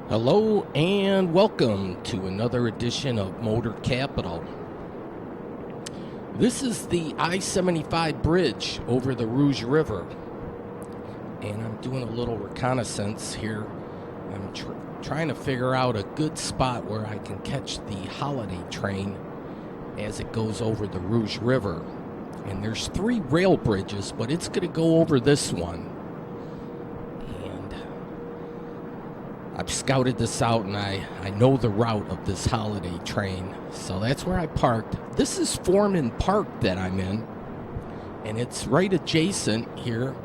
Hello and welcome to another edition of Motor Capital. This is the I-75 bridge over the Rouge River, and I'm doing a little reconnaissance here. I'm trying to figure out a good spot where I can catch the holiday train as it goes over the Rouge River. And there's 3 rail bridges, but it's going to go over this one. I've scouted this out, and I know the route of this holiday train, so that's where I parked. This is Foreman Park that I'm in, and it's right adjacent here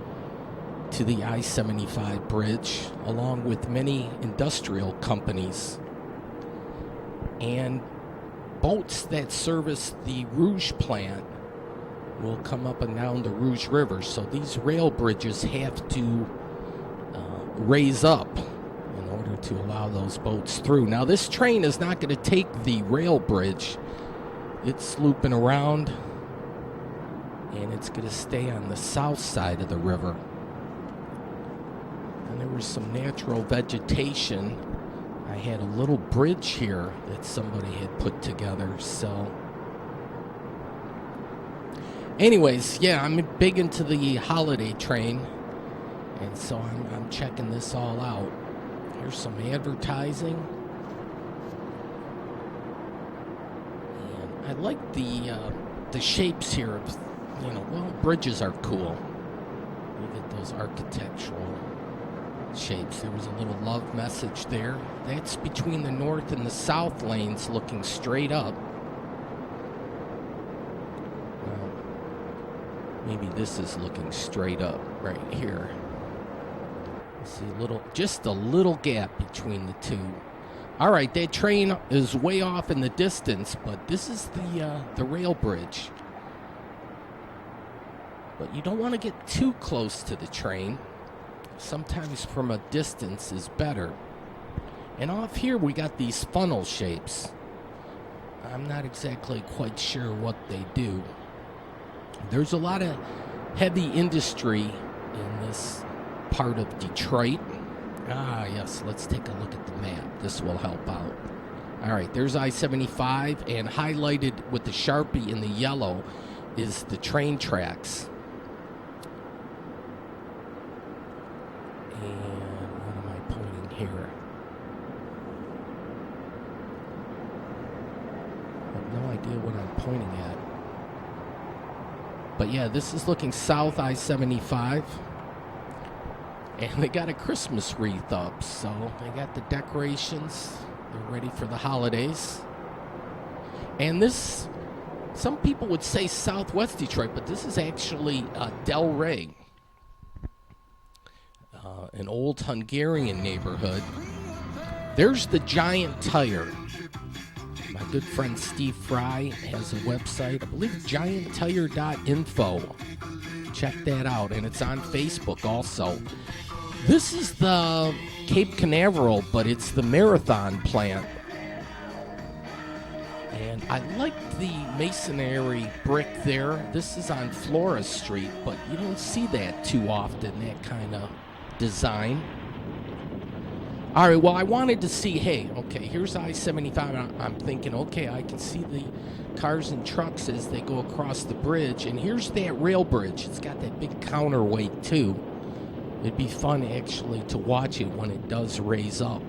to the I-75 bridge, along with many industrial companies and boats that service the Rouge plant will come up and down the Rouge River. So these rail bridges have to raise up in order to allow those boats through. Now, this train is not going to take the rail bridge. It's looping around, and it's going to stay on the south side of the river. And there was some natural vegetation. I had a little bridge here that somebody had put together. So anyways, yeah, I'm big into the holiday train, and so I'm checking this all out. Here's some advertising. And I like the shapes here of, bridges are cool. Look at those architectural shapes. There was a little love message there. That's between the north and the south lanes looking straight up. Well, maybe this is looking straight up right here. See just a little gap between the two. All right, that train is way off in the distance, but this is the rail bridge. But you don't want to get too close to the train. Sometimes from a distance is better. And off here we got these funnel shapes. I'm not exactly quite sure what they do. There's a lot of heavy industry in this part of Detroit. Yes, let's take a look at the map. This will help out. All right, there's I-75, and highlighted with the Sharpie in the yellow is the train tracks. And what am I pointing here? I have no idea what I'm pointing at. But yeah, this is looking south I-75. And they got a Christmas wreath up, so they got the decorations. They're ready for the holidays. And this, some people would say Southwest Detroit, but this is actually Delray, an old Hungarian neighborhood. There's the Giant Tire. My good friend Steve Fry has a website, I believe gianttire.info. Check that out, and it's on Facebook also. This is the Cape Canaveral, but it's the Marathon plant. And I like the masonry brick there. This is on Flora Street, but you don't see that too often, that kind of design. All right, well, I wanted to see, here's I-75. I'm thinking, I can see the cars and trucks as they go across the bridge. And here's that rail bridge. It's got that big counterweight, too. It'd be fun, actually, to watch it when it does raise up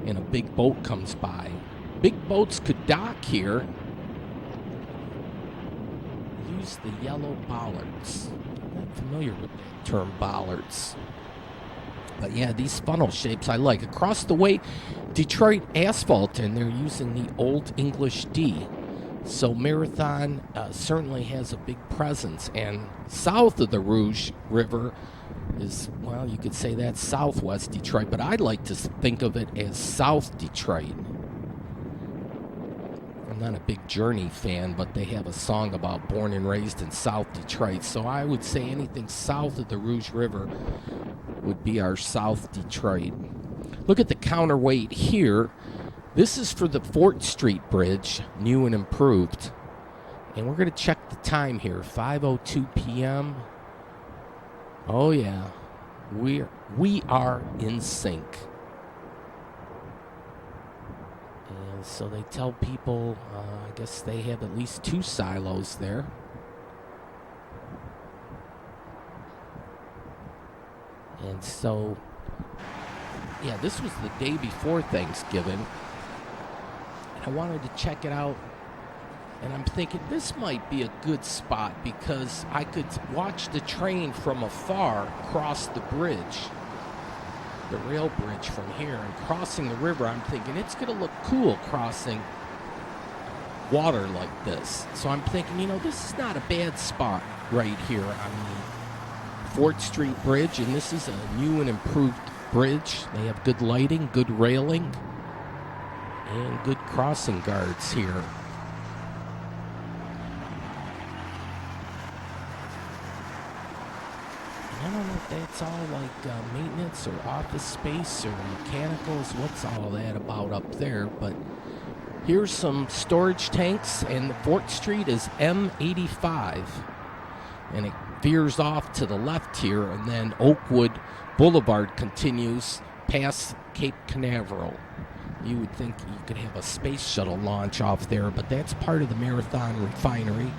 and a big boat comes by. Big boats could dock here. Use the yellow bollards. I'm not familiar with that term, bollards. But yeah, these funnel shapes I like. Across the way, Detroit Asphalt, and they're using the Old English D. So Marathon certainly has a big presence. And south of the Rouge River is, well, you could say that's Southwest Detroit, but I'd like to think of it as South Detroit. I'm not a big Journey fan, but they have a song about born and raised in South Detroit. So I would say anything south of the Rouge River would be our South Detroit. Look at the counterweight here. This is for the Fort Street Bridge, new and improved. And we're going to check the time here, 5:02 p.m. Oh, yeah. We are in sync. And so they tell people, I guess they have at least 2 silos there. And so, yeah, this was the day before Thanksgiving. And I wanted to check it out. And I'm thinking this might be a good spot because I could watch the train from afar cross the bridge, the rail bridge from here, and crossing the river. I'm thinking it's going to look cool crossing water like this. So I'm thinking, this is not a bad spot right here on the Fort Street Bridge. And this is a new and improved bridge. They have good lighting, good railing, and good crossing guards here. I don't know if that's all like maintenance or office space or mechanicals. What's all that about up there? But here's some storage tanks, and Fort Street is M85. And it veers off to the left here, and then Oakwood Boulevard continues past Cape Canaveral. You would think you could have a space shuttle launch off there, but that's part of the Marathon Refinery.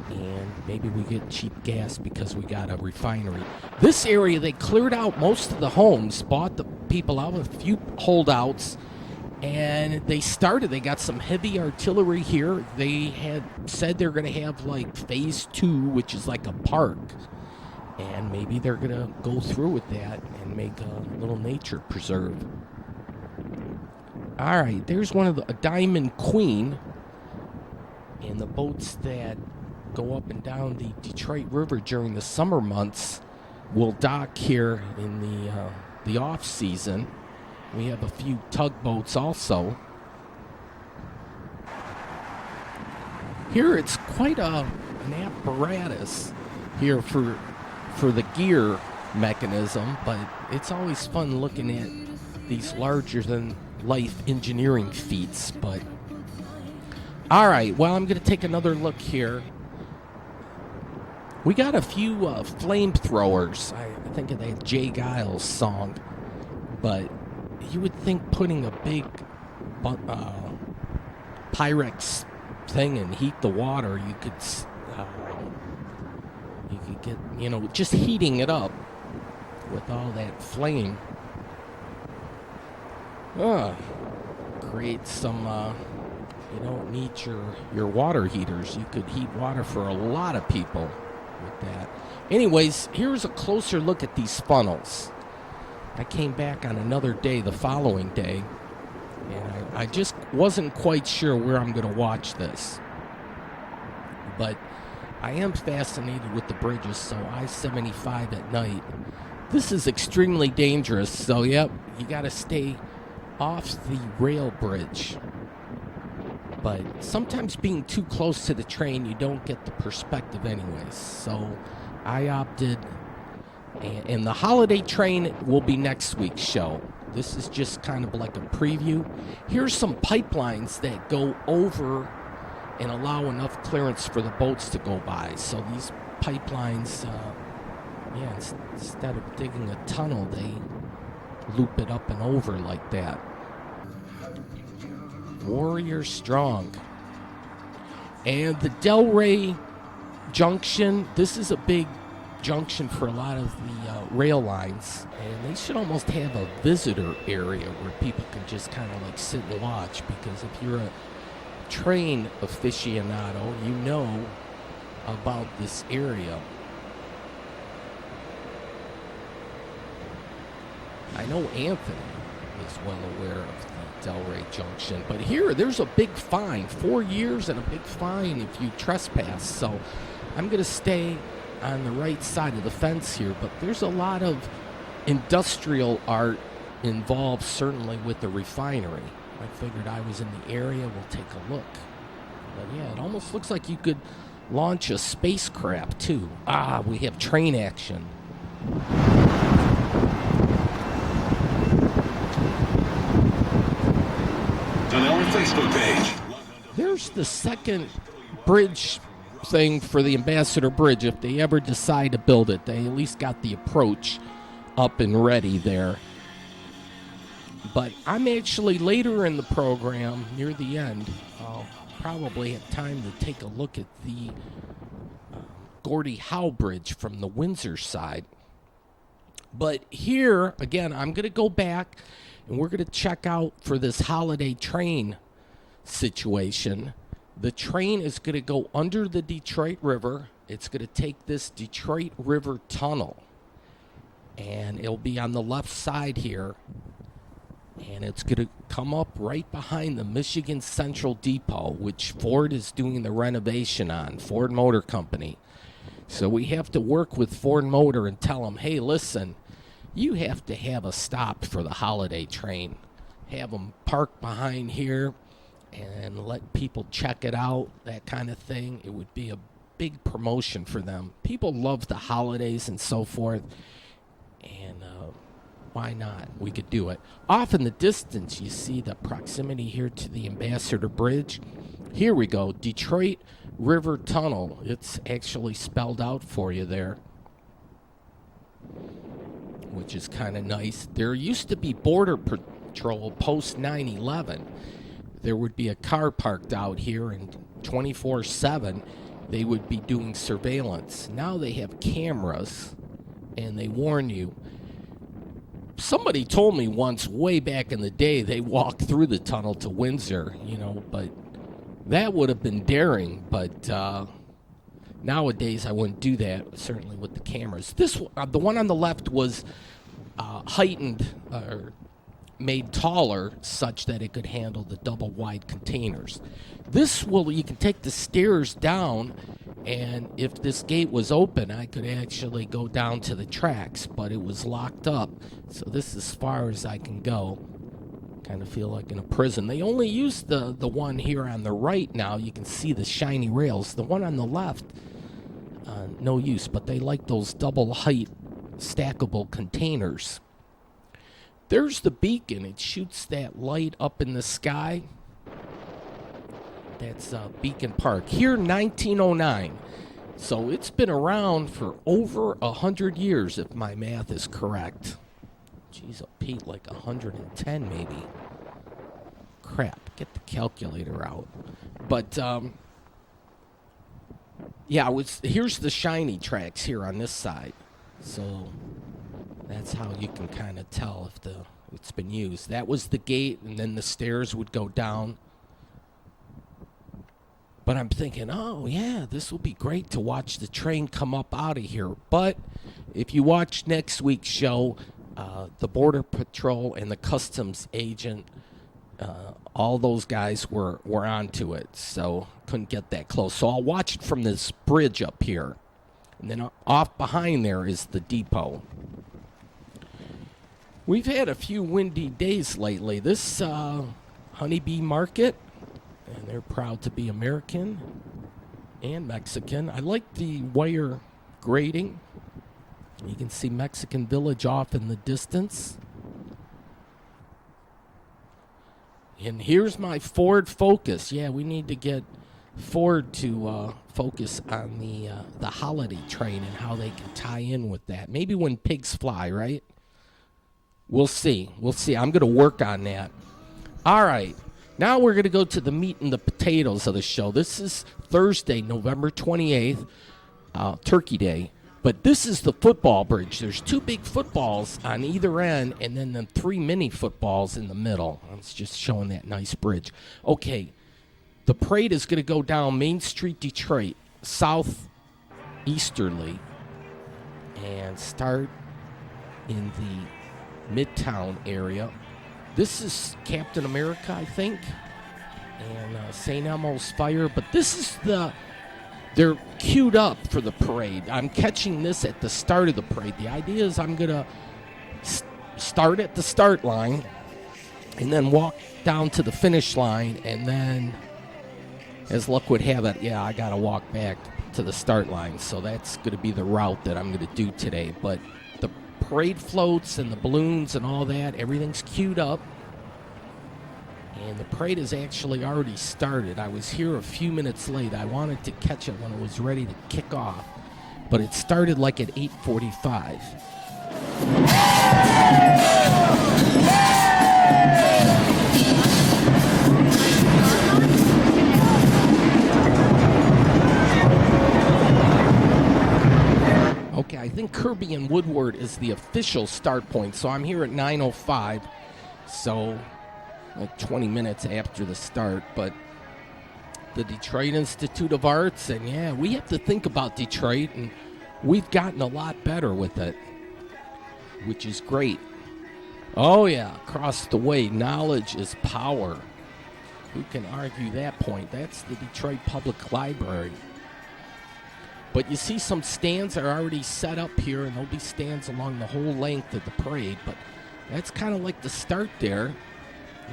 And maybe we get cheap gas because we got a refinery. This area, they cleared out most of the homes, bought the people out, a few holdouts, and they got some heavy artillery here. They had said they're going to have like phase 2, which is like a park. And maybe they're going to go through with that and make a little nature preserve. All right, there's one of a Diamond Queen. And the boats that go up and down the Detroit River during the summer months will dock here in the off season. We have a few tugboats also. Here it's quite an apparatus here for the gear mechanism, but it's always fun looking at these larger than life engineering feats. But all right, well, I'm going to take another look here. We got a few flamethrowers. I think of that Jay Giles song. But you would think putting a big Pyrex thing and heat the water, you could get, just heating it up with all that flame. Create some, you don't need your water heaters. You could heat water for a lot of people with that. Anyways, here's a closer look at these funnels. I came back on another day, the following day, and I just wasn't quite sure where I'm going to watch this. But I am fascinated with the bridges, so I-75 at night. This is extremely dangerous, so yep, you got to stay off the rail bridge. But sometimes being too close to the train, you don't get the perspective anyways. So I opted, and the holiday train will be next week's show. This is just kind of like a preview. Here's some pipelines that go over and allow enough clearance for the boats to go by. So these pipelines, instead of digging a tunnel, they loop it up and over like that. Warrior Strong. And the Delray Junction, this is a big junction for a lot of the rail lines, and they should almost have a visitor area where people can just kind of like sit and watch, because if you're a train aficionado, you know about this area. I know Anthony is well aware of the Delray Junction, but here there's a big fine, 4 years and a big fine if you trespass. So I'm going to stay on the right side of the fence here, but there's a lot of industrial art involved, certainly with the refinery. I figured I was in the area, we'll take a look. But yeah, it almost looks like you could launch a spacecraft too. We have train action. On our Facebook page. There's the second bridge thing for the Ambassador Bridge. If they ever decide to build it, they at least got the approach up and ready there. But I'm actually later in the program, near the end, I'll probably have time to take a look at the Gordie Howe Bridge from the Windsor side. But here, again, I'm going to go back and we're going to check out for this holiday train situation. The train is going to go under the Detroit River. It's going to take this Detroit River Tunnel. And it'll be on the left side here. And it's going to come up right behind the Michigan Central Depot, which Ford is doing the renovation on, Ford Motor Company. So we have to work with Ford Motor and tell them, hey, listen, you have to have a stop for the holiday train. Have them park behind here and let people check it out, that kind of thing. It would be a big promotion for them. People love the holidays and so forth. And why not? We could do it. Off in the distance, you see the proximity here to the Ambassador Bridge. Here we go, Detroit River Tunnel. It's actually spelled out for you there, which is kind of nice. There used to be Border Patrol post 9/11. There would be a car parked out here, and 24/7 they would be doing surveillance. Now they have cameras, and they warn you. Somebody told me once, way back in the day, they walked through the tunnel to Windsor, but that would have been daring. But nowadays, I wouldn't do that, certainly with the cameras. The one on the left was heightened or made taller such that it could handle the double wide containers. You can take the stairs down, and if this gate was open, I could actually go down to the tracks, but it was locked up. So this is as far as I can go. Kind of feel like in a prison. They only use the one here on the right now. You can see the shiny rails. The one on the left, no use, but they like those double height stackable containers. There's the beacon. It shoots that light up in the sky. That's Beacon Park. Here, 1909. So it's been around for over 100 years, if my math is correct. Jeez, Pete, like 110 maybe. Crap, get the calculator out. But, here's the shiny tracks here on this side. So that's how you can kind of tell if it's been used. That was the gate, and then the stairs would go down. But I'm thinking, oh, yeah, this will be great to watch the train come up out of here. But if you watch next week's show, the Border Patrol and the customs agent, all those guys were onto it, so couldn't get that close. So I'll watch it from this bridge up here. And then off behind there is the depot. We've had a few windy days lately. This Honeybee Market, and they're proud to be American and Mexican. I like the wire grating. You can see Mexican Village off in the distance. And here's my Ford Focus. Yeah, we need to get Ford to focus on the holiday train and how they can tie in with that. Maybe when pigs fly, right? We'll see. I'm going to work on that. All right. Now we're going to go to the meat and the potatoes of the show. This is Thursday, November 28th, Turkey Day. But this is the football bridge. There's two big footballs on either end, and then the three mini footballs in the middle. It's just showing that nice bridge. Okay, the parade is going to go down Main Street, Detroit, southeasterly, and start in the Midtown area. This is Captain America, I think, and St. Elmo's Fire. But this is they're queued up for the parade. I'm catching this at the start of the parade. The idea is I'm going to start at the start line and then walk down to the finish line. And then, as luck would have it, I got to walk back to the start line. So that's going to be the route that I'm going to do today. But the parade floats and the balloons and all that, everything's queued up. And the parade has actually already started. I was here a few minutes late. I wanted to catch it when it was ready to kick off. But it started like at 8:45. Woodward is the official start point. So I'm here at 9:05, so like 20 minutes after the start. But the Detroit Institute of Arts, and yeah, we have to think about Detroit, and we've gotten a lot better with it, which is great. Oh yeah, across the way, knowledge is power. Who can argue that point? That's the Detroit Public Library. But you see some stands are already set up here, and there'll be stands along the whole length of the parade. But that's kind of like the start there.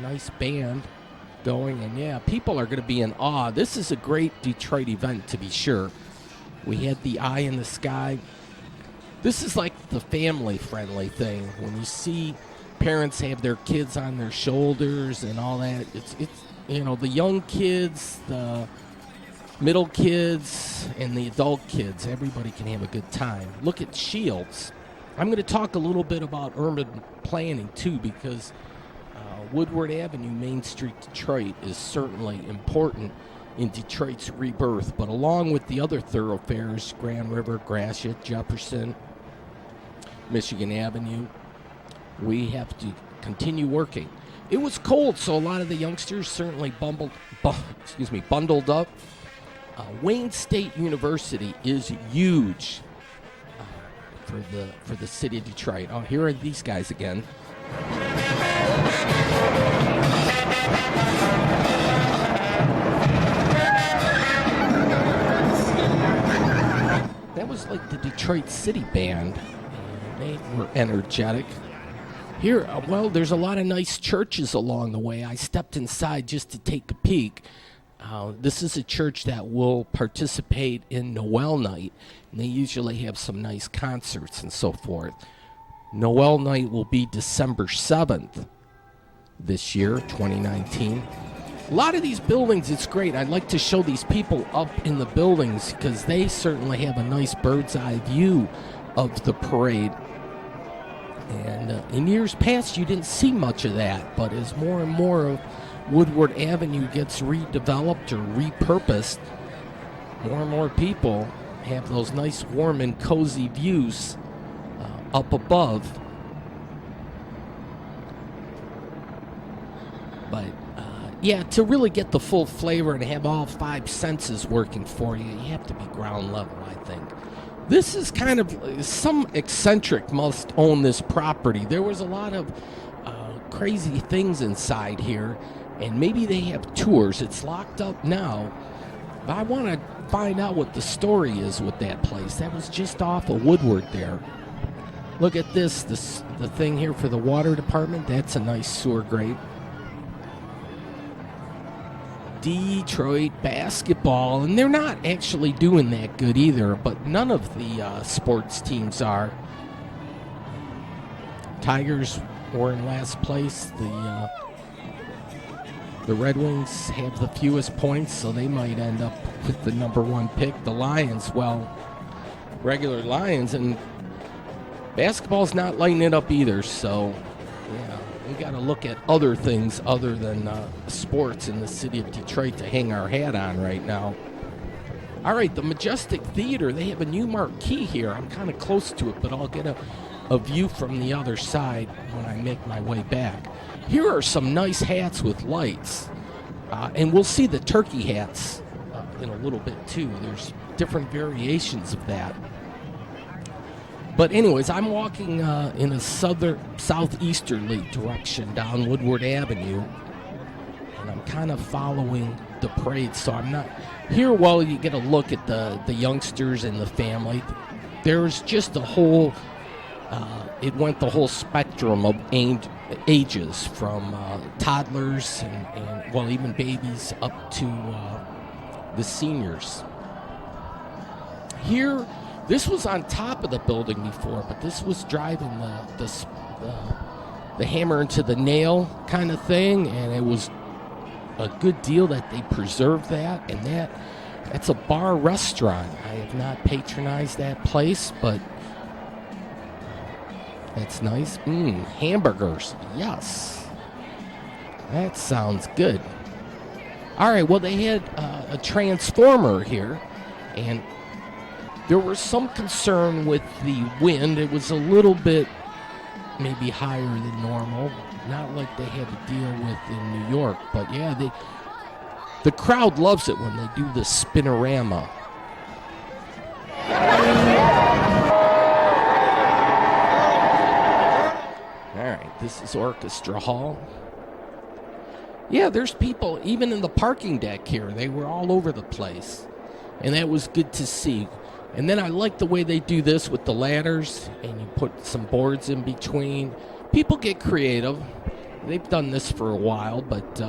Nice band going, and yeah, people are going to be in awe. This is a great Detroit event, to be sure. We had the Eye in the Sky. This is like the family-friendly thing. When you see parents have their kids on their shoulders and all that, it's you know, the young kids, the middle kids, and the adult kids, everybody can have a good time. Look at Shields. I'm going to talk a little bit about urban planning, too, because Woodward Avenue, Main Street, Detroit is certainly important in Detroit's rebirth. But along with the other thoroughfares, Grand River, Gratiot, Jefferson, Michigan Avenue, we have to continue working. It was cold, so a lot of the youngsters certainly bundled up. Wayne State University is huge for the city of Detroit. Oh, here are these guys again. That was like the Detroit City Band. They were energetic. Here, well, there's a lot of nice churches along the way. I stepped inside just to take a peek. This is a church that will participate in Noel Night, and they usually have some nice concerts and so forth. Noel Night will be December 7th this year, 2019. A lot of these buildings, it's great. I'd like to show these people up in the buildings because they certainly have a nice bird's eye view of the parade. And in years past, you didn't see much of that, but as more and more of Woodward Avenue gets redeveloped or repurposed, more and more people have those nice, warm, and cozy views up above. But, yeah, to really get the full flavor and have all five senses working for you, you have to be ground level, I think. This is kind of, some eccentric must own this property. There was a lot of crazy things inside here, and maybe they have tours. It's locked up now, but I want to find out what the story is with that place. That was just off of Woodward there. Look at this, the thing here for the water department. That's a nice sewer grate. Detroit basketball, and they're not actually doing that good either, but none of the sports teams are. Tigers were in last place. The Red Wings have the fewest points, so they might end up with the number one pick. The Lions, well, regular Lions, and basketball's not lighting it up either, so yeah. We got to look at other things other than sports in the city of Detroit to hang our hat on right now. All right, the Majestic Theater, they have a new marquee here. I'm kind of close to it, but I'll get a view from the other side when I make my way back. Here are some nice hats with lights, and we'll see the turkey hats in a little bit too. There's different variations of that. But anyways, I'm walking in a southeasterly direction down Woodward Avenue, and I'm kind of following the parade, so I'm not here. While you get a look at the youngsters and the family, there's just a whole, it went the whole spectrum of ages, from toddlers and well, even babies up to the seniors. Here, this was on top of the building before, but this was driving the hammer into the nail kind of thing, and it was a good deal that they preserved that. And that's a bar restaurant. I have not patronized that place, but that's nice. Hamburgers, yes, that sounds good. All right, well, they had a transformer here, and There was some concern with the wind. It was a little bit maybe higher than normal. Not like they had to deal with in New York. But yeah, the crowd loves it when they do the spinorama. All right, this is Orchestra Hall. Yeah, there's people even in the parking deck here. They were all over the place, and that was good to see. And then I like the way they do this with the ladders, and you put some boards in between. People get creative. They've done this for a while, but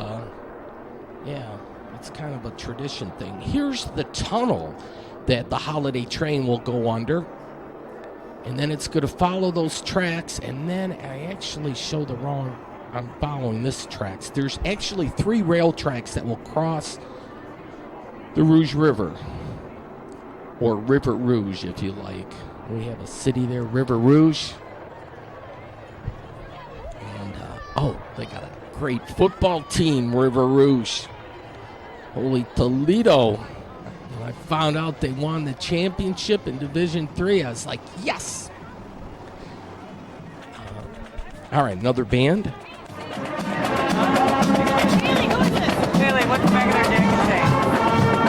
yeah, it's kind of a tradition thing. Here's the tunnel that the holiday train will go under, and then it's going to follow those tracks. And then I actually show the wrong. I'm following this tracks. There's actually 3 rail tracks that will cross the Rouge River, or River Rouge, if you like. We have a city there, River Rouge. And, they got a great football team, River Rouge. Holy Toledo. When I found out they won the championship in Division III, I was like, yes! All right, another band. Haley, what's the back of their deck say?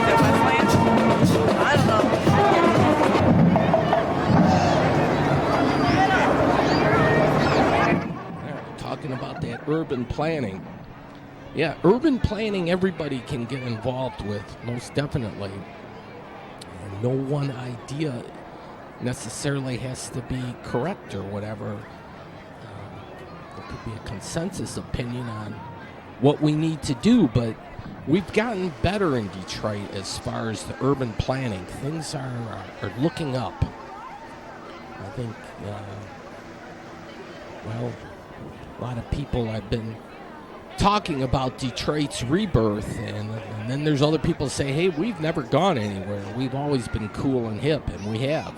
Is it Westland? I don't know. All right, talking about that urban planning. Yeah, urban planning everybody can get involved with, most definitely. And no one idea necessarily has to be correct or whatever. There could be a consensus opinion on what we need to do, but we've gotten better in Detroit as far as the urban planning. Things are looking up. I think, a lot of people have been talking about Detroit's rebirth, and then there's other people say, hey, we've never gone anywhere. We've always been cool and hip, and we have.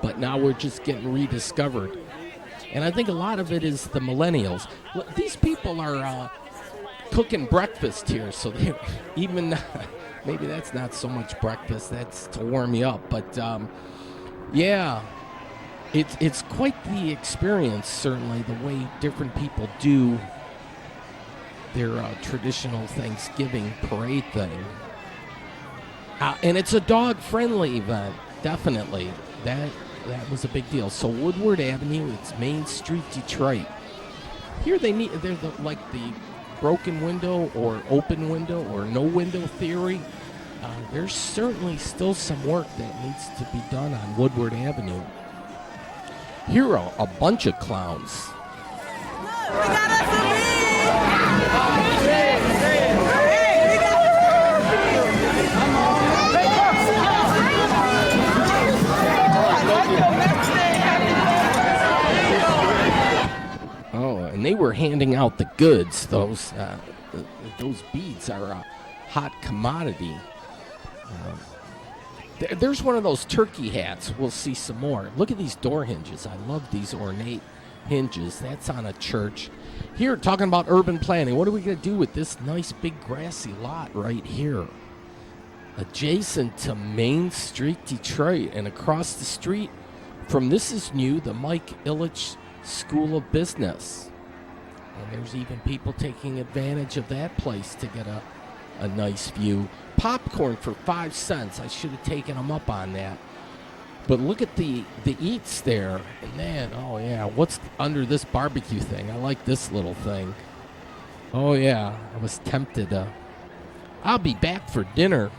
But now we're just getting rediscovered. And I think a lot of it is the millennials. These people are cooking breakfast here, so they even maybe that's not so much breakfast, that's to warm you up. But yeah, it's quite the experience, certainly, the way different people do their traditional Thanksgiving parade thing. And it's a dog-friendly event, definitely. That was a big deal. So Woodward Avenue, it's Main Street, Detroit. Here they're like the broken window or open window or no window theory. There's certainly still some work that needs to be done on Woodward Avenue. Here are a bunch of clowns. We got us a lead! Oh, and they were handing out the goods. Those beads are a hot commodity. There's one of those turkey hats. We'll see some more. Look at these door hinges. I love these ornate hinges. That's on a church. Here, talking about urban planning. What are we going to do with this nice big grassy lot right here? Adjacent to Main Street, Detroit, and across the street from This Is New, the Mike Ilitch School of Business. And there's even people taking advantage of that place to get a nice view. Popcorn for 5 cents. I should have taken them up on that. But look at the eats there. And then, oh yeah, what's under this barbecue thing? I like this little thing. Oh yeah, I was tempted. I'll be back for dinner.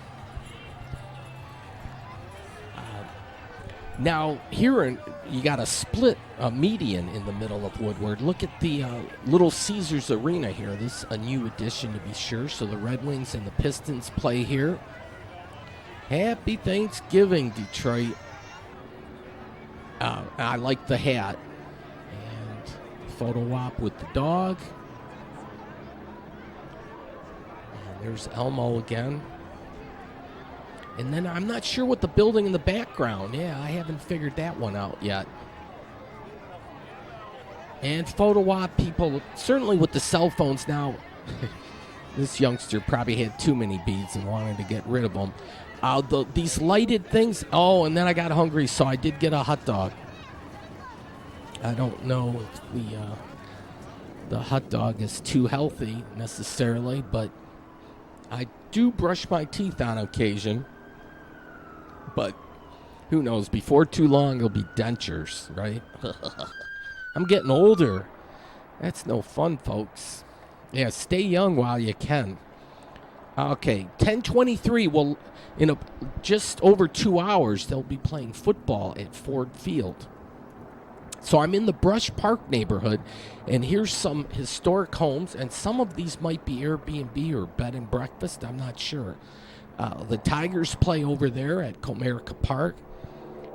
Now, here you got a split median in the middle of Woodward. Look at the Little Caesars Arena here. This is a new addition, to be sure. So the Red Wings and the Pistons play here. Happy Thanksgiving, Detroit. I like the hat. And photo op with the dog. And there's Elmo again. And then I'm not sure what the building in the background. Yeah, I haven't figured that one out yet. And photo op people, certainly with the cell phones now, This youngster probably had too many beads and wanted to get rid of them. These lighted things. Oh, and then I got hungry, so I did get a hot dog. I don't know if the hot dog is too healthy necessarily, but I do brush my teeth on occasion. But who knows? Before too long, it'll be dentures, right? I'm getting older. That's no fun, folks. Yeah, stay young while you can. Okay, 10:23. Well, in just over 2 hours, they'll be playing football at Ford Field. So I'm in the Brush Park neighborhood, and here's some historic homes, and some of these might be Airbnb or bed and breakfast. I'm not sure. The Tigers play over there at Comerica Park.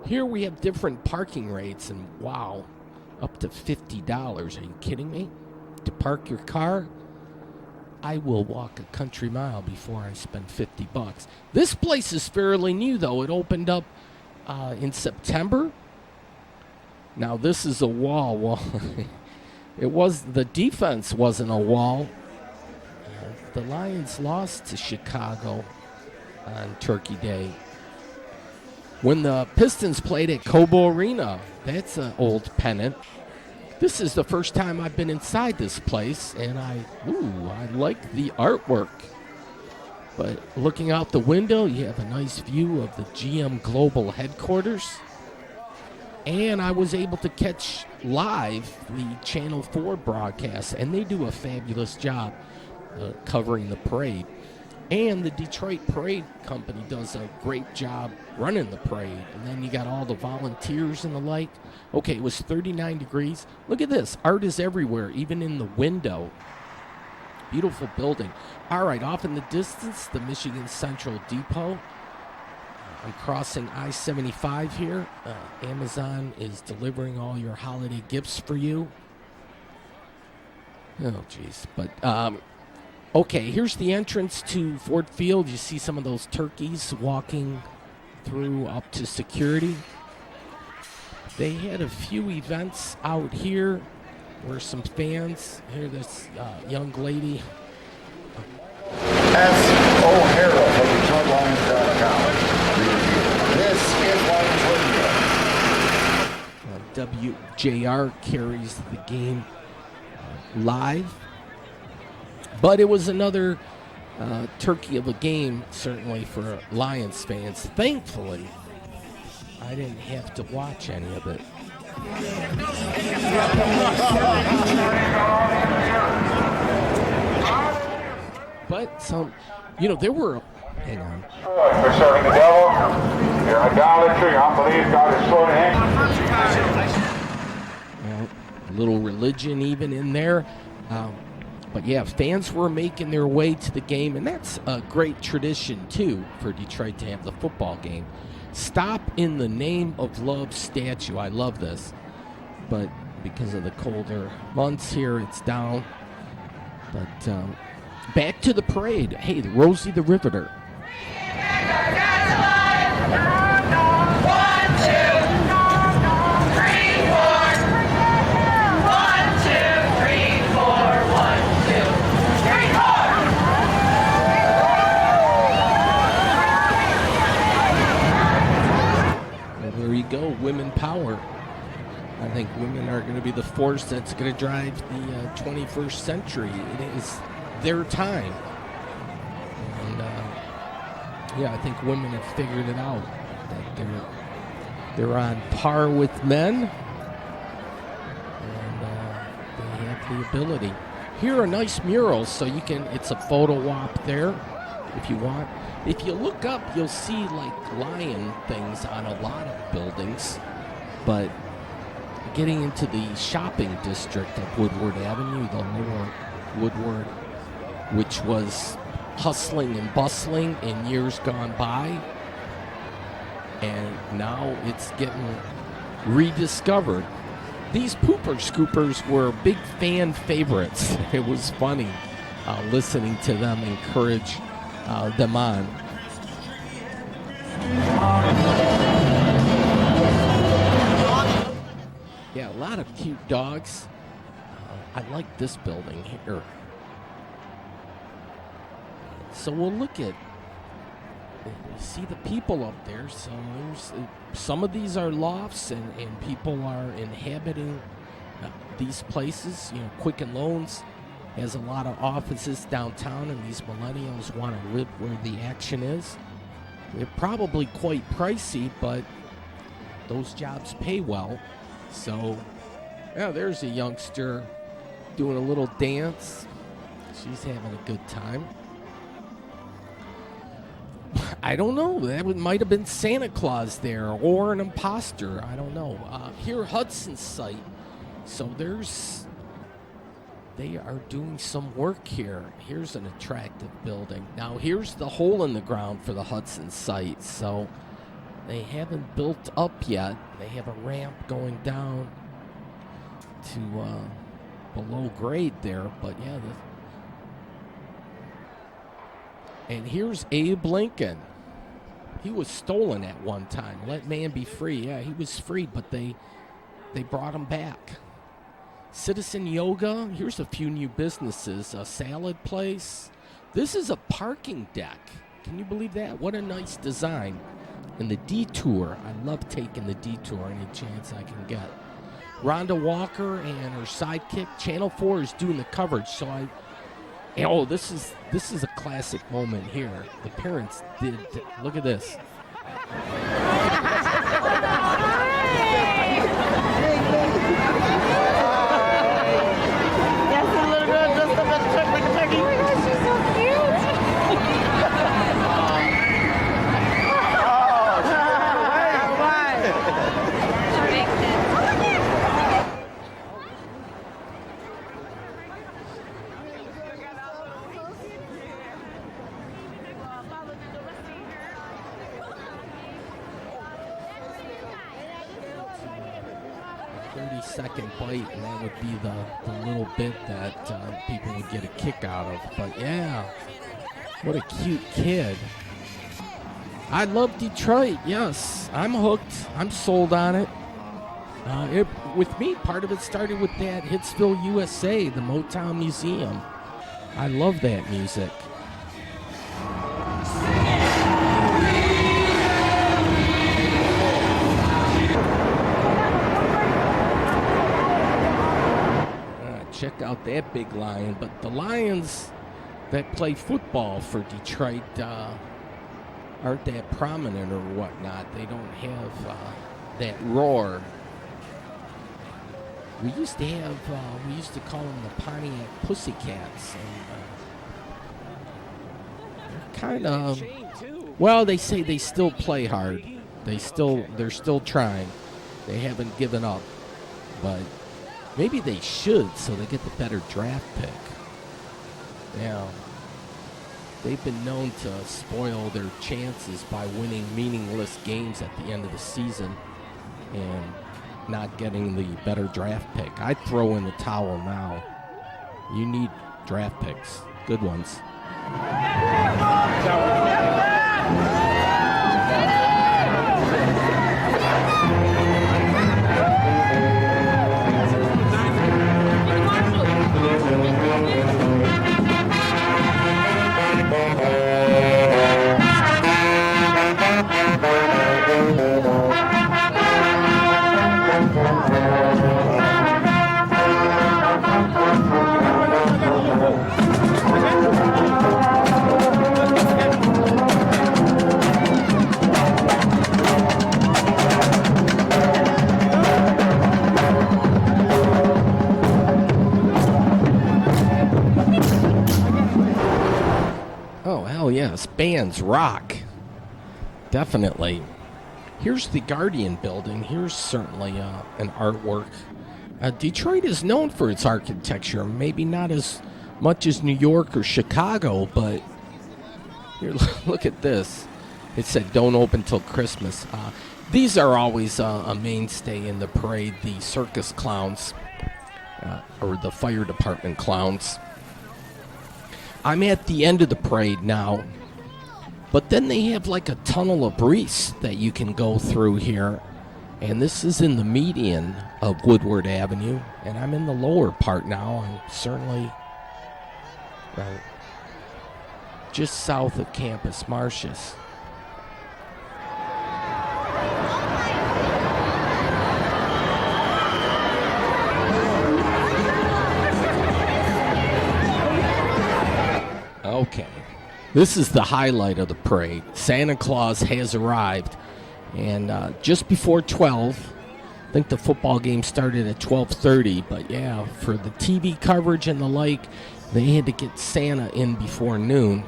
Here we have different parking rates, and wow, up to $50. Are you kidding me? To park your car? I will walk a country mile before I spend $50. This place is fairly new, though. It opened up in September. Now this is a wall. Well, the defense wasn't a wall. The Lions lost to Chicago on Turkey Day. When the Pistons played at Cobo Arena, that's an old pennant. This is the first time I've been inside this place, and I like the artwork. But looking out the window, you have a nice view of the GM Global headquarters. And I was able to catch live the Channel 4 broadcast, and they do a fabulous job covering the parade. And the Detroit Parade Company does a great job running the parade. And then you got all the volunteers and the like. Okay, it was 39 degrees. Look at this. Art is everywhere, even in the window. Beautiful building. All right, off in the distance, the Michigan Central Depot. I'm crossing I-75 here. Amazon is delivering all your holiday gifts for you. Oh, jeez. But, okay, here's the entrance to Ford Field. You see some of those turkeys walking through up to security. They had a few events out here where some fans, here this young lady. S. O'Hara from DetroitLions.com. This is Lions Radio. WJR carries the game live. But it was another turkey of a game, certainly for Lions fans. Thankfully, I didn't have to watch any of it. But some, there were, hang on. We're serving the devil. Your idolatry, your unbelief, God is slow to anger. A little religion even in there. But yeah, fans were making their way to the game, and that's a great tradition, too, for Detroit to have the football game. Stop in the Name of Love statue. I love this. But because of the colder months here, it's down. But back to the parade. Hey, the Rosie the Riveter. Go, women power. I think women are going to be the force that's going to drive the 21st century. It is their time. And I think women have figured it out, that they're on par with men, and they have the ability. Here are nice murals, so you can, it's a photo op there if you want. If you look up, you'll see like lion things on a lot of buildings, but getting into the shopping district of Woodward Avenue, the lower Woodward, which was hustling and bustling in years gone by, and now it's getting rediscovered. These Pooper Scoopers were big fan favorites. It was funny listening to them encourage them on. Yeah, a lot of cute dogs. I like this building here. So we'll look at. You see the people up there. So there's some of these are lofts, and people are inhabiting these places. You know, Quicken Loans has a lot of offices downtown, and these millennials want to live where the action is. They're probably quite pricey, but those jobs pay well. So, yeah, there's a youngster doing a little dance. She's having a good time. I don't know. That might have been Santa Claus there or an imposter. I don't know. Here, Hudson site. So they are doing some work here. Here's an attractive building. Now, here's the hole in the ground for the Hudson site. So they haven't built up yet. They have a ramp going down to below grade there. But, yeah. And here's Abe Lincoln. He was stolen at one time. Let man be free. Yeah, he was freed, but they brought him back. Citizen Yoga. Here's a few new businesses. A salad place. This is a parking deck. Can you believe that? What a nice design. And the detour. I love taking the detour any chance I can get. Rhonda Walker and her sidekick. Channel 4 is doing the coverage, so this is a classic moment here. The parents did. Look at this. Yes, the little girl dressed up as a turkey. Oh my gosh, she's so cute. Second bite, and that would be the little bit that people would get a kick out of. But yeah, what a cute kid. I love Detroit. Yes, I'm hooked. I'm sold on it. With me, part of it started with that Hitsville, USA, the Motown Museum. I love that music. Check out that big lion. But the Lions that play football for Detroit aren't that prominent or whatnot. They don't have that roar. We used to call them the Pontiac Pussycats. And they're kind of, well, they say they still play hard. They're still trying. They haven't given up. But maybe they should, so they get the better draft pick. Yeah. They've been known to spoil their chances by winning meaningless games at the end of the season and not getting the better draft pick. I'd throw in the towel now. You need draft picks. Good ones. Yes, bands rock. Definitely. Here's the Guardian building. Here's certainly an artwork. Detroit is known for its architecture. Maybe not as much as New York or Chicago, but here, look at this. It said don't open till Christmas. These are always a mainstay in the parade, the circus clowns, or the fire department clowns. I'm at the end of the parade now, but then they have like a tunnel of breeze that you can go through here, and this is in the median of Woodward Avenue, and I'm in the lower part now. I'm certainly just south of Campus Martius. Okay, this is the highlight of the parade. Santa Claus has arrived, and just before 12, I think the football game started at 12:30, but yeah, for the TV coverage and the like, they had to get Santa in before noon,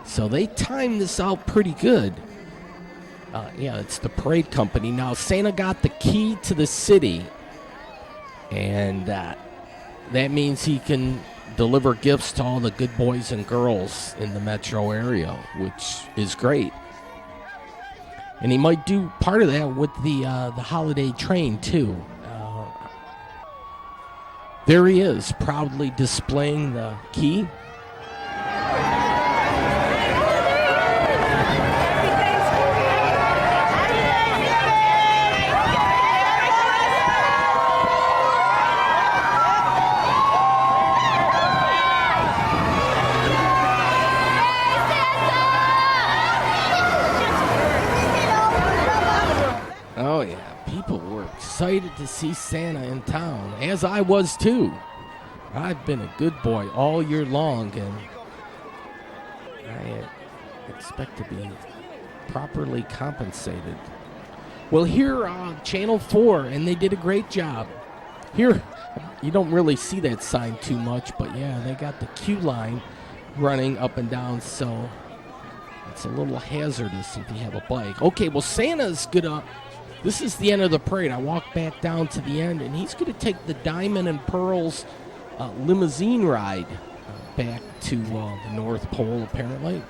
so they timed this out pretty good. Yeah, it's the parade company. Now, Santa got the key to the city, and that means he can deliver gifts to all the good boys and girls in the metro area, which is great. And he might do part of that with the holiday train, too. There he is, proudly displaying the key. Oh, yeah. People were excited to see Santa in town, as I was, too. I've been a good boy all year long, and I expect to be properly compensated. Well, here on Channel 4, and they did a great job. Here, you don't really see that sign too much, but yeah, they got the queue line running up and down, so it's a little hazardous if you have a bike. Okay, well, Santa's gonna... This is the end of the parade. I walk back down to the end, and he's going to take the Diamond and Pearls limousine ride back to the North Pole, apparently.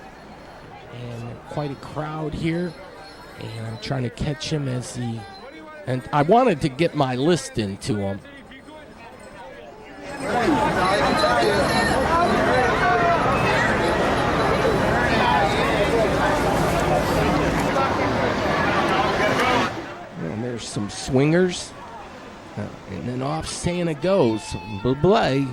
And quite a crowd here. And I'm trying to catch him as he... And I wanted to get my list into him. And there's some swingers. And then off Santa goes. Blah-blah.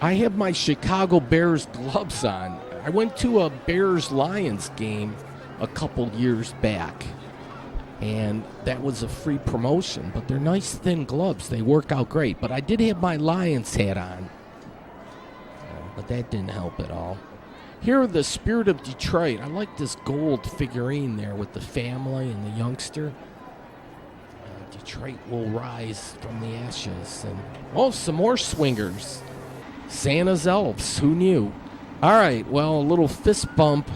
I have my Chicago Bears gloves on. I went to a Bears-Lions game a couple years back, and that was a free promotion, but they're nice thin gloves. They work out great, but I did have my Lions hat on, but that didn't help at all. Here, the Spirit of Detroit. I like this gold figurine there with the family and the youngster. Detroit will rise from the ashes. And oh, some more swingers. Santa's elves. Who knew? All right, well, a little fist bump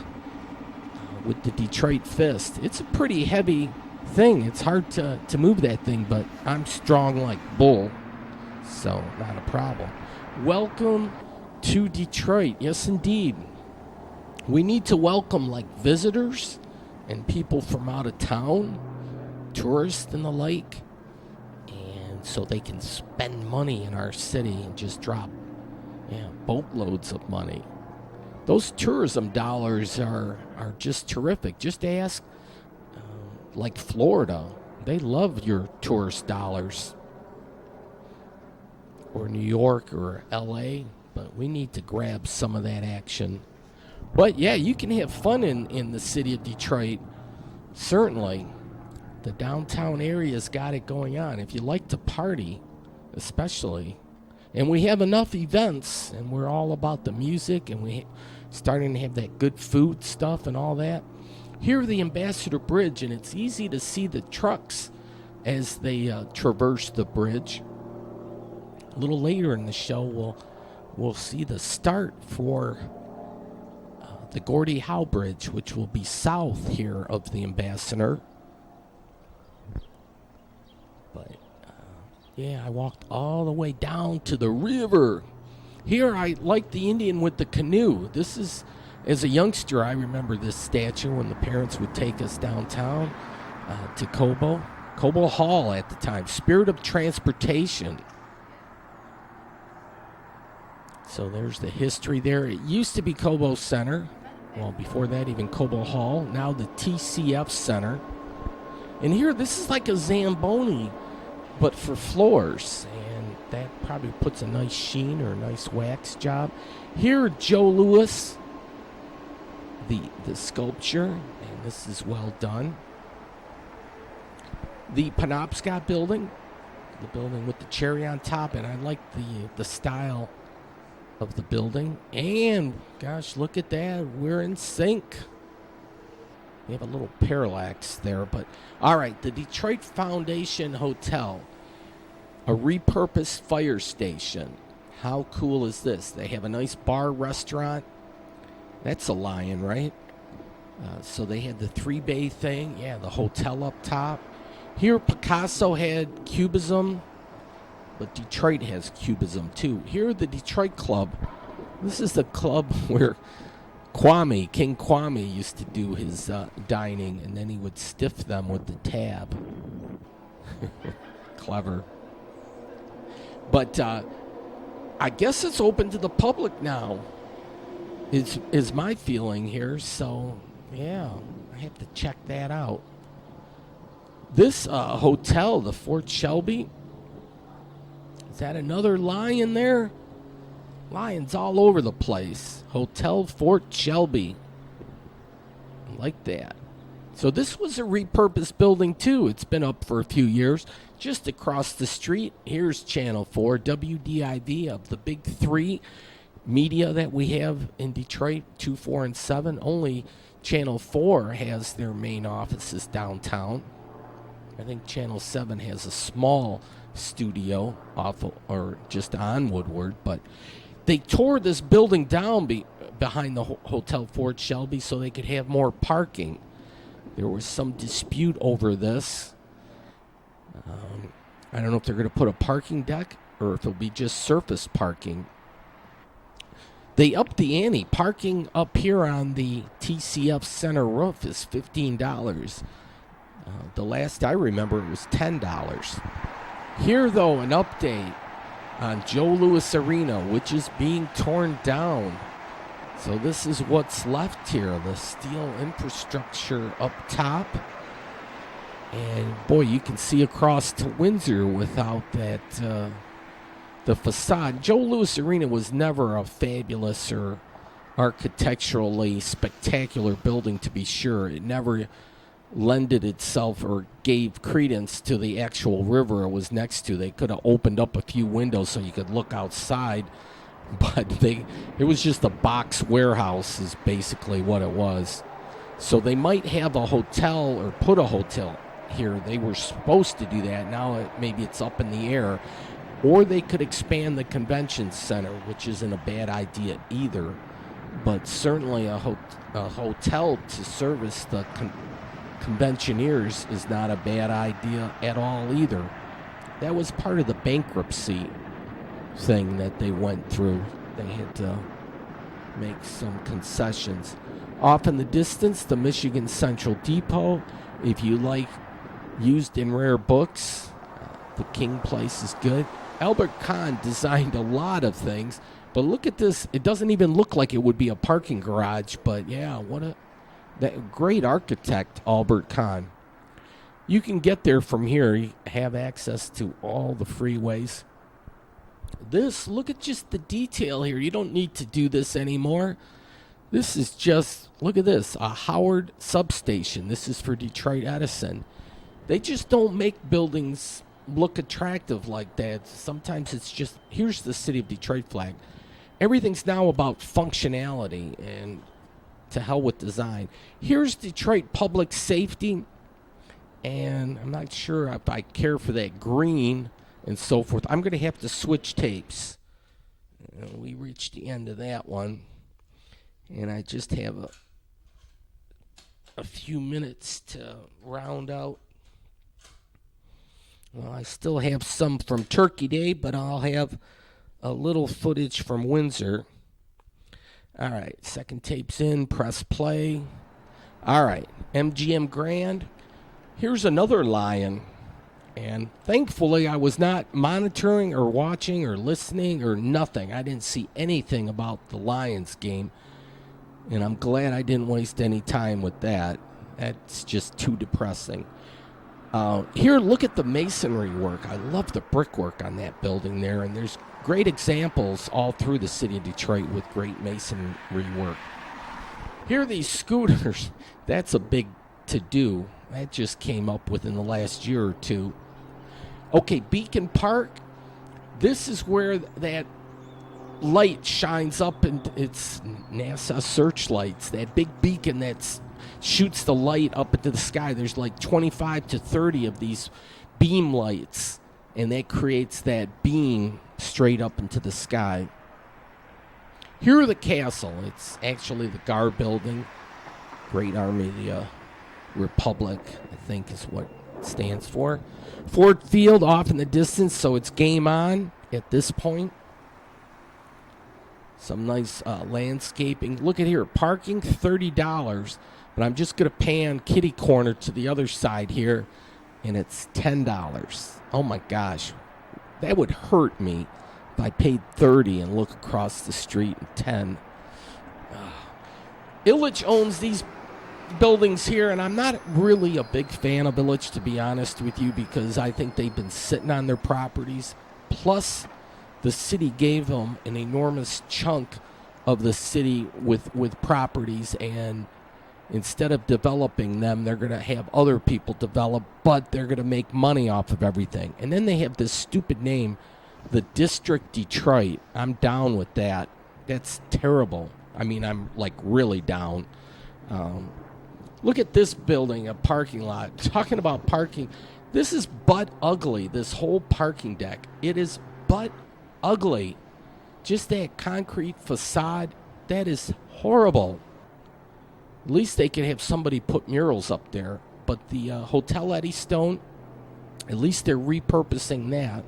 with the Detroit fist. It's a pretty heavy thing. It's hard to move that thing, but I'm strong like bull, so not a problem. Welcome to Detroit. Yes, indeed. We need to welcome like visitors and people from out of town, tourists and the like, and so they can spend money in our city and just drop boatloads of money. Those tourism dollars are just terrific. Just ask like Florida. They love your tourist dollars. Or New York or LA, but we need to grab some of that action. But yeah, you can have fun in the city of Detroit. Certainly. The downtown area's got it going on. If you like to party, especially. And we have enough events, and we're all about the music, and we're starting to have that good food stuff and all that. Here, the Ambassador Bridge, and it's easy to see the trucks as they traverse the bridge. A little later in the show, we'll see the start for the Gordie Howe Bridge, which will be south here of the Ambassador. But yeah, I walked all the way down to the river. Here, I like the Indian with the canoe. This is, as a youngster, I remember this statue when the parents would take us downtown to Cobo Hall at the time. Spirit of Transportation. So there's the history there. It used to be Cobo Center. Well, before that, even Cobo Hall. Now the TCF Center. And here, this is like a Zamboni, but for floors. And and that probably puts a nice sheen or a nice wax job. Here, Joe Louis, the sculpture, and this is well done. The Penobscot building, the building with the cherry on top, and I like the style of the building. And gosh, look at that, we're in sync. We have a little parallax there, but all right, the Detroit Foundation Hotel, a repurposed fire station. How cool is this? They have a nice bar restaurant. That's a Lion, right? So they had the 3-bay thing. Yeah, the hotel up top. Here, Picasso had Cubism, but Detroit has Cubism too. Here, the Detroit Club. This is the club where King Kwame used to do his dining, and then he would stiff them with the tab. Clever. But I guess it's open to the public now, is my feeling here. So, yeah, I have to check that out. This hotel, the Fort Shelby, is that another Lion there? Lions all over the place. Hotel Fort Shelby. I like that. So this was a repurposed building too. It's been up for a few years. Just across the street, here's Channel 4, WDIV, of the big 3 media that we have in Detroit, 2, 4, and 7. Only Channel 4 has their main offices downtown. I think Channel 7 has a small studio off or just on Woodward, but they tore this building down behind the Hotel Fort Shelby so they could have more parking. There was some dispute over this. I don't know if they're going to put a parking deck or if it'll be just surface parking. They upped the ante. Parking up here on the TCF Center roof is $15. The last I remember, it was $10. Here, though, an update on Joe Louis Arena, which is being torn down. So this is what's left here, the steel infrastructure up top. And, boy, you can see across to Windsor without that, the facade. Joe Louis Arena was never a fabulous or architecturally spectacular building, to be sure. It never lended itself or gave credence to the actual river it was next to. They could have opened up a few windows so you could look outside, but it was just a box warehouse is basically what it was. So they might have a hotel or put a hotel here. They were supposed to do that. Now maybe it's up in the air. Or they could expand the convention center, which isn't a bad idea either. But certainly a hotel to service the conventioneers is not a bad idea at all either. That was part of the bankruptcy thing that they went through. They had to make some concessions. Off in the distance, the Michigan Central Depot. If you like used and rare books, the King Place is good. Albert Kahn designed a lot of things, but look at this. It doesn't even look like it would be a parking garage, but yeah, that great architect, Albert Kahn. You can get there from here. You have access to all the freeways. Look at just the detail here. You don't need to do this anymore. This is just, look at this, a Howard substation. This is for Detroit Edison. They just don't make buildings look attractive like that. Sometimes it's just, here's the City of Detroit flag. Everything's now about functionality and to hell with design. Here's Detroit Public Safety, and I'm not sure if I care for that green and so forth. I'm going to have to switch tapes. We reached the end of that one, and I just have a few minutes to round out. Well, I still have some from Turkey Day, but I'll have a little footage from Windsor. All right, second tape's in, press play. All right, MGM Grand. Here's another Lion. And thankfully, I was not monitoring or watching or listening or nothing. I didn't see anything about the Lions game. And I'm glad I didn't waste any time with that. That's just too depressing. Here, look at the masonry work. I love the brickwork on that building there, and there's great examples all through the city of Detroit with great masonry work. Here are these scooters. That's a big to-do. That just came up within the last year or two. Okay, Beacon Park. This is where that light shines up, and it's NASA searchlights. That big beacon that shoots the light up into the sky. There's like 25 to 30 of these beam lights, and that creates that beam straight up into the sky. Here are the castle. It's actually the Guard Building. Great Army of the Republic, I think is what it stands for. Ford Field off in the distance, so it's game on at this point. Some nice landscaping. Look at here, parking $30, but I'm just going to pan kitty corner to the other side here, and it's $10. Oh my gosh, that would hurt me if I paid $30 and look across the street at 10. Illich owns these buildings here, and I'm not really a big fan of Illich, to be honest with you, because I think they've been sitting on their properties. Plus, the city gave them an enormous chunk of the city with properties, and instead of developing them, they're going to have other people develop, but they're going to make money off of everything. And then they have this stupid name, the District Detroit. I'm down with that. That's terrible. I mean, I'm like really down. Look at this building, a parking lot. Talking about parking, this is butt ugly, this whole parking deck. It is butt ugly. Just that concrete facade, that is horrible. At least they can have somebody put murals up there. But the Hotel Eddystone, at least they're repurposing that.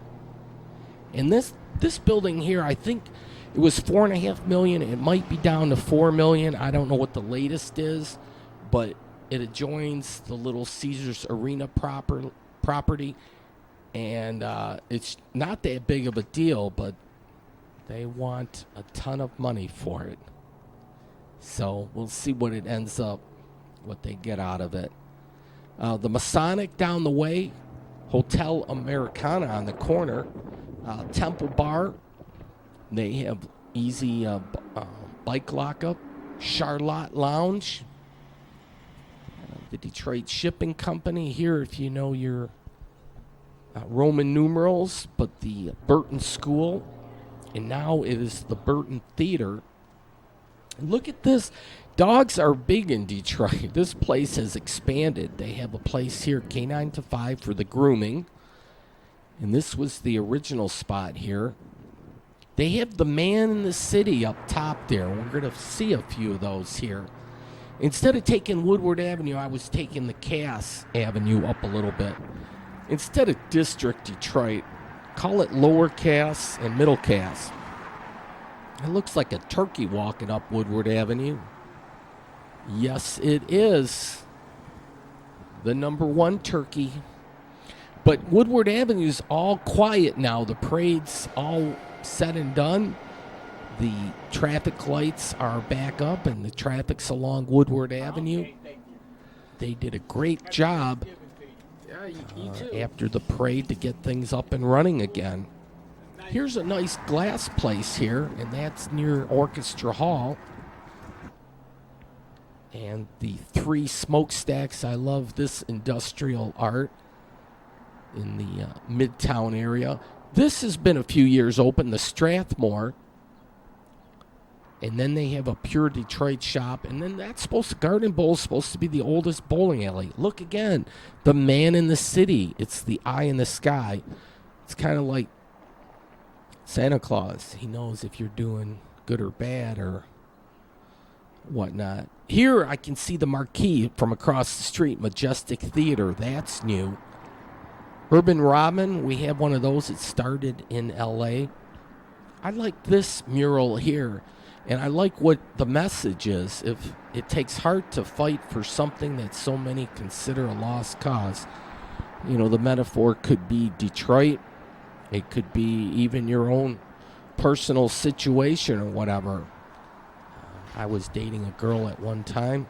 And this building here, I think it was $4.5 million. It might be down to $4 million. I don't know what the latest is, but it adjoins the Little Caesars Arena property, and it's not that big of a deal, but they want a ton of money for it. So we'll see what it ends up, what they get out of it. The Masonic down the way, Hotel Americana on the corner, Temple Bar. They have easy bike lockup, Charlotte Lounge, the Detroit Shipping Company here, if you know your Roman numerals, but the Burton School, and now it is the Burton Theater. Look at this. Dogs are big in Detroit. This place has expanded. They have a place here, K9 to 5, for the grooming. And this was the original spot here. They have the Man in the City up top there. We're going to see a few of those here. Instead of taking Woodward Avenue, I was taking the Cass Avenue up a little bit. Instead of District Detroit, call it Lower Cass and Middle Cass. It looks like a turkey walking up Woodward Avenue. Yes, it is. The number one turkey. But Woodward Avenue's all quiet now. The parade's all said and done. The traffic lights are back up, and the traffic's along Woodward Avenue. They did a great job after the parade to get things up and running again. Here's a nice glass place here, and that's near Orchestra Hall. And the 3 smokestacks. I love this industrial art in the Midtown area. This has been a few years open, the Strathmore. And then they have a Pure Detroit shop. And then that's Garden Bowl is supposed to be the oldest bowling alley. Look again, the Man in the City. It's the eye in the sky. It's kind of like Santa Claus. He knows if you're doing good or bad or whatnot. Here I can see the marquee from across the street, Majestic Theater. That's new. Urban Robin, we have one of those. It started in L.A. I like this mural here. And I like what the message is. If it takes heart to fight for something that so many consider a lost cause. You know, the metaphor could be Detroit. It could be even your own personal situation or whatever. I was dating a girl at one time,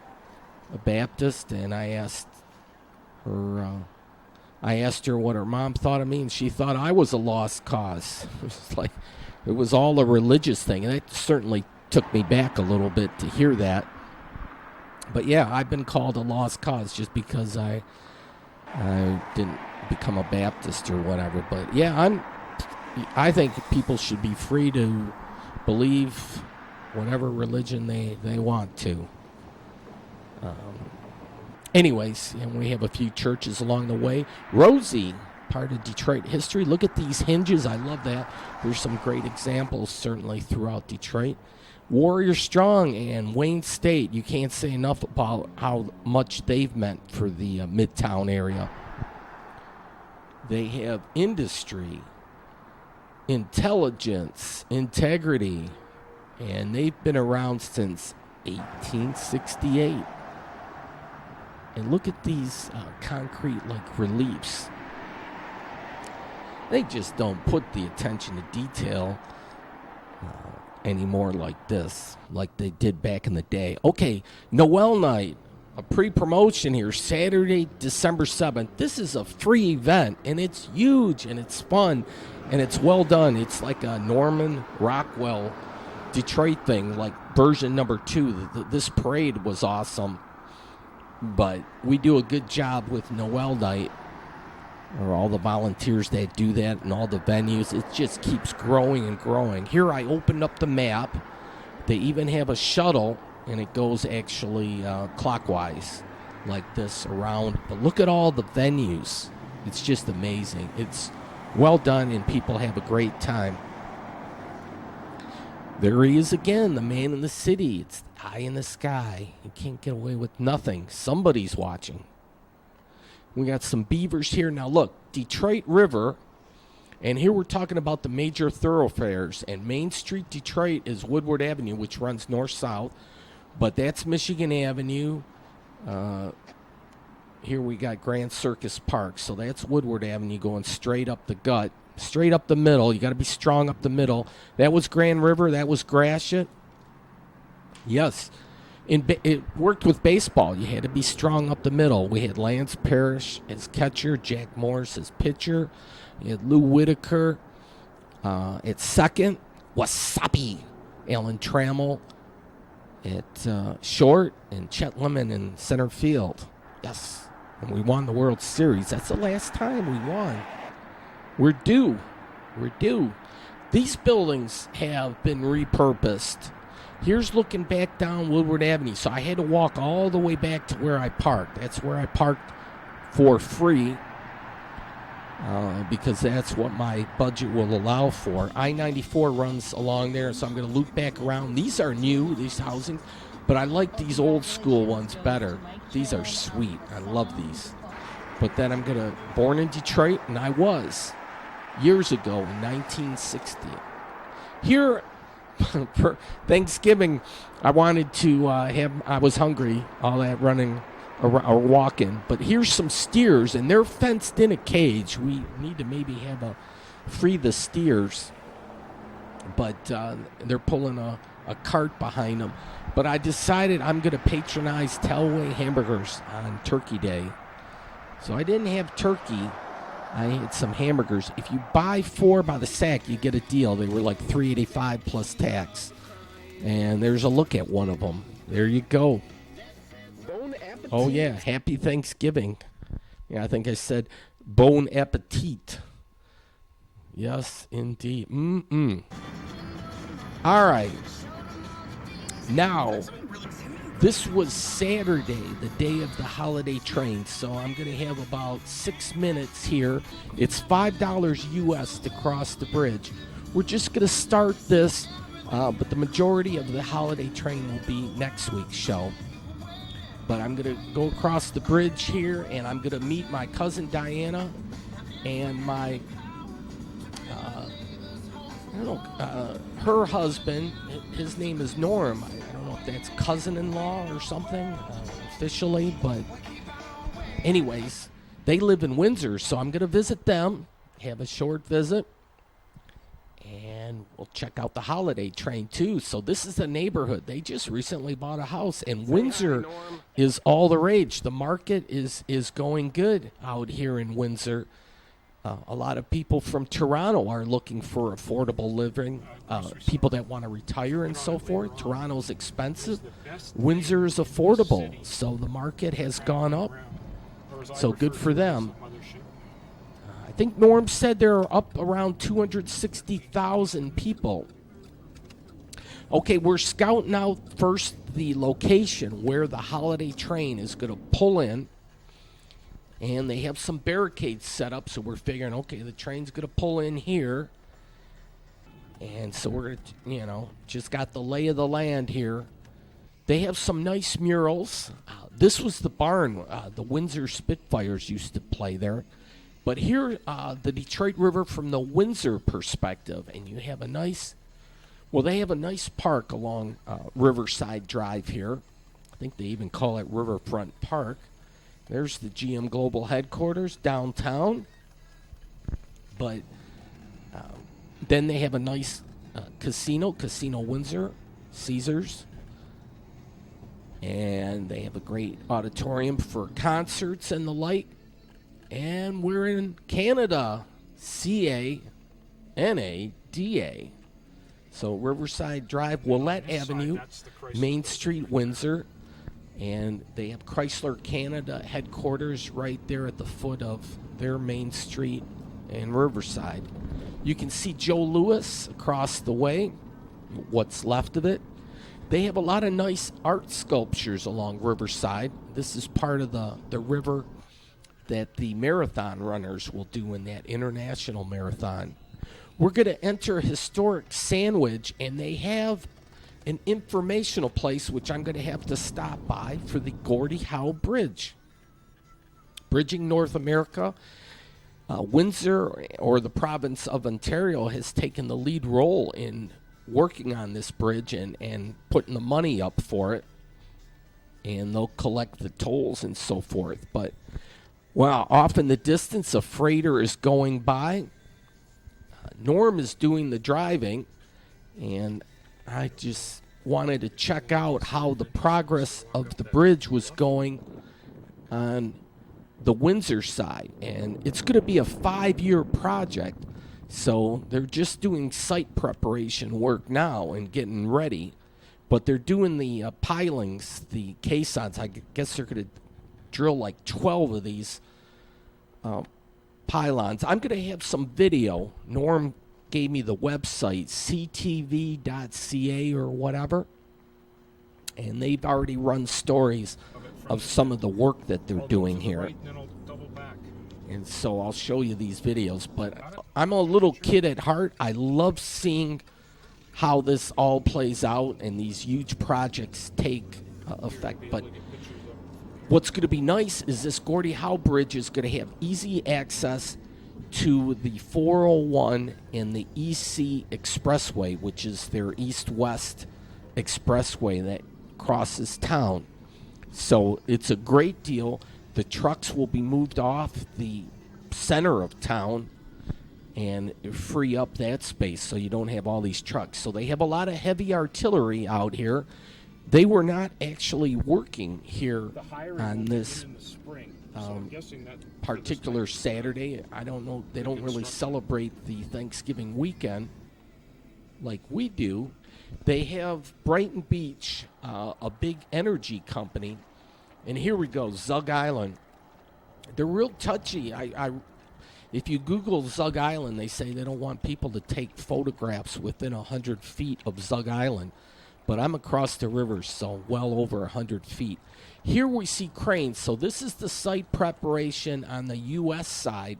a Baptist, and I asked her I asked her what her mom thought of me, and she thought I was a lost cause. It was like, it was all a religious thing, and that certainly took me back a little bit to hear that. But yeah, I've been called a lost cause just because I didn't become a Baptist or whatever. But yeah, I think people should be free to believe whatever religion they want to. Anyways, and we have a few churches along the way. Rosie, part of Detroit history. Look at these hinges. I love that. There's some great examples certainly throughout Detroit. Warrior Strong and Wayne State. You can't say enough about how much they've meant for the Midtown area. They have industry, intelligence, integrity, and they've been around since 1868. And look at these concrete reliefs. They just don't put the attention to detail anymore like this, like they did back in the day. Okay, Noel Night, a pre-promotion here, Saturday, December 7th. This is a free event, and it's huge, and it's fun, and it's well done. It's like a Norman Rockwell Detroit thing, like version number 2. This parade was awesome. But we do a good job with Noel Night, or all the volunteers that do that and all the venues. It just keeps growing and growing. Here I opened up the map. They even have a shuttle, and it goes actually clockwise like this around. But look at all the venues. It's just amazing. It's well done, and people have a great time. There he is again, the man in the city. It's high in the sky. You can't get away with nothing. Somebody's watching. We got some beavers here. Now look, Detroit River, and here we're talking about the major thoroughfares. And Main Street, Detroit, is Woodward Avenue, which runs north-south. But that's Michigan Avenue. Here we got Grand Circus Park. So that's Woodward Avenue going straight up the gut. Straight up the middle. You got to be strong up the middle. That was Grand River. That was Gratiot. Yes. It worked with baseball. You had to be strong up the middle. We had Lance Parrish as catcher, Jack Morris as pitcher. You had Lou Whitaker at second. Wasabi. Alan Trammell at short. And Chet Lemon in center field. Yes. And we won the World Series. That's the last time we won. We're due. We're due. These buildings have been repurposed. Here's looking back down Woodward Avenue. So I had to walk all the way back to where I parked. That's where I parked for free because that's what my budget will allow for. I-94 runs along there, so I'm going to loop back around. These are new, these housing, but I like these old school ones better. These are sweet. I love these. But then I'm going to, born in Detroit, and I was, years ago in 1960. Here, for Thanksgiving, I wanted to I was hungry, all that running or walking. But here's some steers, and they're fenced in a cage. We need to maybe have free the steers. But they're pulling a cart behind them. But I decided I'm going to patronize Telway Hamburgers on Turkey Day. So I didn't have turkey. I had some hamburgers. If you buy 4 by the sack, you get a deal. They were like $3.85 plus tax. And there's a look at one of them. There you go. Bon appetit. Oh, yeah. Happy Thanksgiving. Yeah, I think I said bon appetit. Yes, indeed. All right. Now, this was Saturday, the day of the holiday train, so I'm going to have about 6 minutes here. It's $5 U.S. to cross the bridge. We're just going to start this, but the majority of the holiday train will be next week's show. But I'm going to go across the bridge here, and I'm going to meet my cousin Diana and my, her husband. His name is Norm. I don't know if that's cousin-in-law or something officially, but anyways, they live in Windsor, so I'm going to visit them, have a short visit, And we'll check out the holiday train too. So this is the neighborhood. They just recently bought a house, and Windsor is all the rage. The market is going good out here in Windsor. A lot of people from Toronto are looking for affordable living. People that want to retire and so forth. Toronto's expensive. Windsor is affordable. So the market has gone up. So good for them. I think Norm said there are up around 260,000 people. Okay, we're scouting out first the location where the holiday train is going to pull in. And they have some barricades set up, so we're figuring, okay, the train's going to pull in here. And so we're going to, just got the lay of the land here. They have some nice murals. This was the barn. The Windsor Spitfires used to play there. But here, the Detroit River from the Windsor perspective, and you have they have a nice park along Riverside Drive here. I think they even call it Riverfront Park. There's the GM Global headquarters downtown. But then they have a nice Casino Windsor, Caesars. And they have a great auditorium for concerts and the like. And we're in Canada, Canada. So Riverside Drive, Willette Avenue, Main Street, Windsor. And they have Chrysler Canada headquarters right there at the foot of their Main Street in Riverside. You can see Joe Louis across the way, what's left of it. They have a lot of nice art sculptures along Riverside. This is part of the river that the marathon runners will do in that international marathon. We're going to enter historic Sandwich, and they have an informational place which I'm going to have to stop by for the Gordie Howe Bridge. Bridging North America, Windsor, or the province of Ontario, has taken the lead role in working on this bridge and putting the money up for it. And they'll collect the tolls and so forth. But wow, off in the distance, a freighter is going by. Norm is doing the driving, and I just wanted to check out how the progress of the bridge was going on the Windsor side. And it's going to be a 5-year project, so they're just doing site preparation work now and getting ready. But they're doing the pilings, the caissons. I guess they're going to drill like 12 of these pylons. I'm going to have some video. Norm gave me the website, ctv.ca or whatever, and they've already run stories of some of the work that they're doing here. And so I'll show you these videos. But I'm a little kid at heart. I love seeing how this all plays out and these huge projects take effect. But what's going to be nice is this Gordie Howe Bridge is going to have easy access to the 401 and the EC Expressway, which is their east-west expressway that crosses town. So it's a great deal. The trucks will be moved off the center of town and free up that space so you don't have all these trucks. So they have a lot of heavy artillery out here. They were not actually working here on this particular Saturday. I don't know. They don't really celebrate the Thanksgiving weekend like we do. They have Brighton Beach, a big energy company. And here we go, Zug Island. They're real touchy. If you Google Zug Island, they say they don't want people to take photographs within 100 feet of Zug Island. But I'm across the river, so well over 100 feet. Here we see cranes. So this is the site preparation on the U.S. side.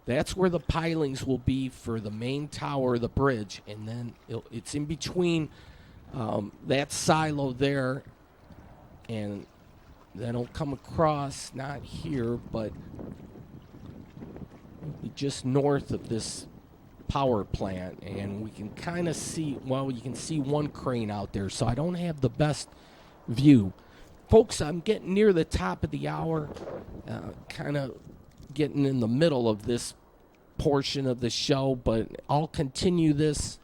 That's where the pilings will be for the main tower of the bridge. And then it's in between that silo there. And then it'll come across, not here, but just north of this power plant, and we can kind of see, well, you can see one crane out there, so I don't have the best view. Folks, I'm getting near the top of the hour, kind of getting in the middle of this portion of the show, but I'll continue this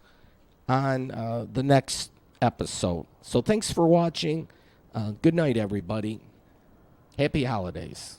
on the next episode. So thanks for watching. Good night, everybody. Happy holidays.